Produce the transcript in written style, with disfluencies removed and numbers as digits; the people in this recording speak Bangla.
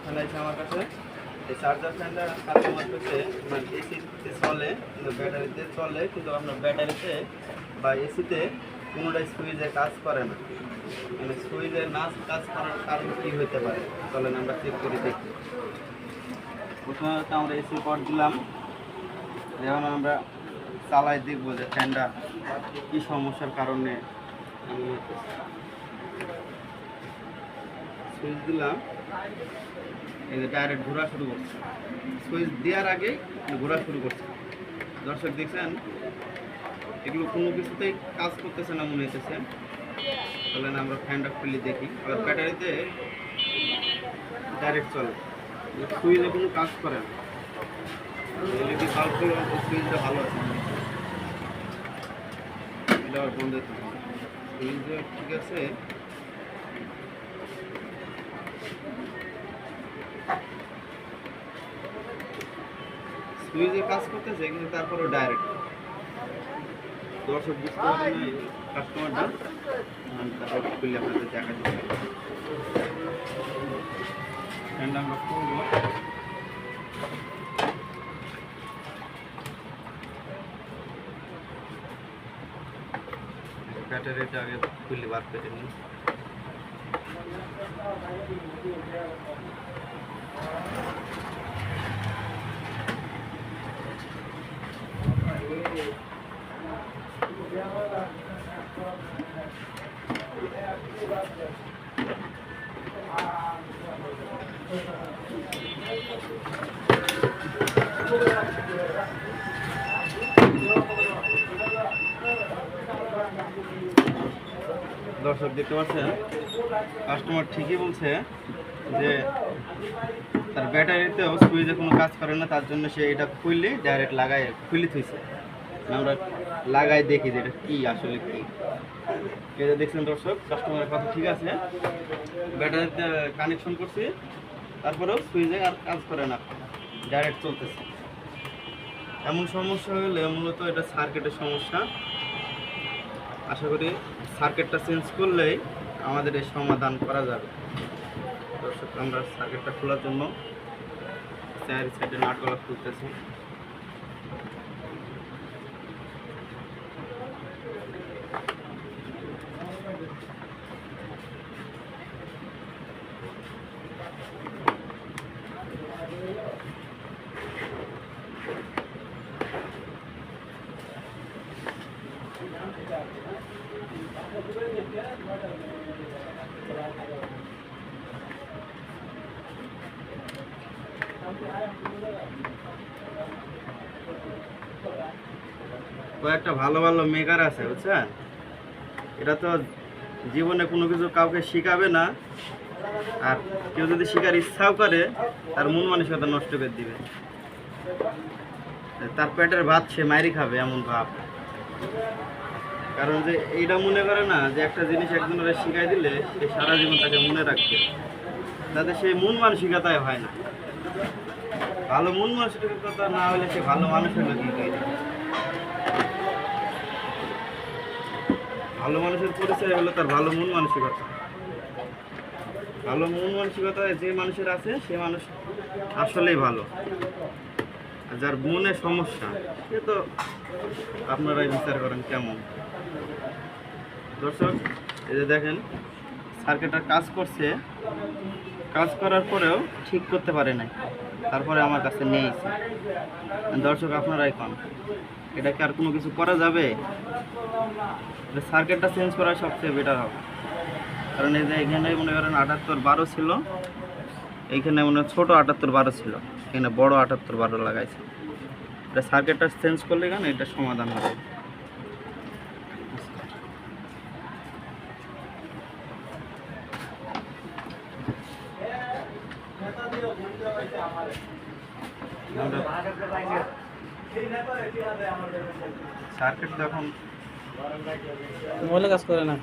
ফ্যান আছে আমার কাছে। এই চার্জার ফ্যানটা কাস্টমার কাছে মানে এসিতে চলে, কিন্তু ব্যাটারিতে চলে, কিন্তু আপনার ব্যাটারিতে বা এসিতে কোনোটাই সুইচে কাজ করে না। মানে সুইচে না কাজ করার কারণ কী হতে পারে, চলেন আমরা চেক করে দেখি। প্রথমে আমরা এসি পট দিলাম, যেমন আমরা চালাই দেখবো যে ফ্যানটা কী সমস্যার কারণে সুইচ দিলাম। এই যে ডাইরেক্ট ঘোরা শুরু করছে, সুইচ দেওয়ার আগেই ঘোরা শুরু করছে। দর্শক দেখছেন, এগুলো কোনো কিছুতেই কাজ করতেছে না মনে হইতেছে। তাহলে না আমরা ফ্যানটা খুলে দেখি। আবার ব্যাটারিতে ডাইরেক্ট চলে, সুইচে কোনো কাজ করে না। এলইডি বাল্বগুলো সুইচটা ভালো আছে, এটা আবার বন্ধ হচ্ছে। সুইচটা ঠিক আছে, সুইচে কাজ করতেছে, কিন্তু তারপরেও ডাইরেক্ট। দর্শক বুঝতে পারে না কাস্টমারটা, তারপর খুললে আপনাদের দেখা যাবে। ফ্যানটা আমরা খুলবো। ব্যাটারিটা আগে খুলে বার করে নিই। দর্শক দেখতে পাচ্ছেন, কাস্টমার ঠিকই বলছে যে তার ব্যাটারিতেও সুইচে কোনো কাজ করে না, তার জন্য সে এটা খুললে ডাইরেক্ট খুলে থুইছে। আমরা লাগাই দেখি যে এটা কী আসলে কী। এটা দেখছেন দর্শক, কাস্টমারের কথা ঠিক আছে, ব্যাটারিতে কানেকশন করছি, তারপরেও সুইচে আর কাজ করে না, ডাইরেক্ট চলতেছে। এমন সমস্যা হলে মূলত এটা সার্কিটের সমস্যা। আশা করি সার্কিটটা চেঞ্জ করলেই আমাদের এই সমাধান করা যাবে। দর্শক আমরা সার্কিটটা খোলার জন্য চার সাইডে নাটগুলো খুলতেছি। কয়েকটা ভালো ভালো মেকার আছে বুঝছেন, এটা তো জীবনে কোনো কিছু কাউকে শিখাবে না, আর কেউ যদি শিখার ইচ্ছাও করে তার মন মানসিকতা নষ্ট করে দিবে, তার পেটের ভাত সে মাইরি খাবে এমন ভাব। কারণ যে এইটা মনে করে না যে একটা জিনিস একজনের শিখাই দিলে সে সারা জীবন তাকে মনে রাখবে, তাতে সেই মন মানসিকতায় হয় না। ভালো মন মানসিকতা না হলে সে ভালো মানুষ হলো কি করে? ভালো মানুষের পরিচয় হলো তার ভালো মন মানসিকতা। ভালো মন মানসিকতা যে মানুষের আছে সে মানুষ আসলেই ভালো। আর যার মনে সমস্যা সে তো আপনারাই বিচার করেন কেমন। দর্শক এই যে দেখেন, সার্কিটটা কাজ করছে, কাজ করার পরেও ঠিক করতে পারে নাই, তারপরে আমার কাছে নিয়েছে। দর্শক আপনারাই কন, এটা কি আর কোনো কিছু করা যাবে? সার্কিটটা চেঞ্জ করা সবচেয়ে বেটার হবে। কারণ এই যে এখানে মনে করেন 78-12 ছিল, এইখানে মনে হয় ছোটো 78-12 ছিল, এখানে বড় 78-12 লাগাইছে। এটা সার্কিটটা চেঞ্জ করলে কেন এটা সমাধান হবে। সার্কিট যখন মোবাইলে কাজ করে না।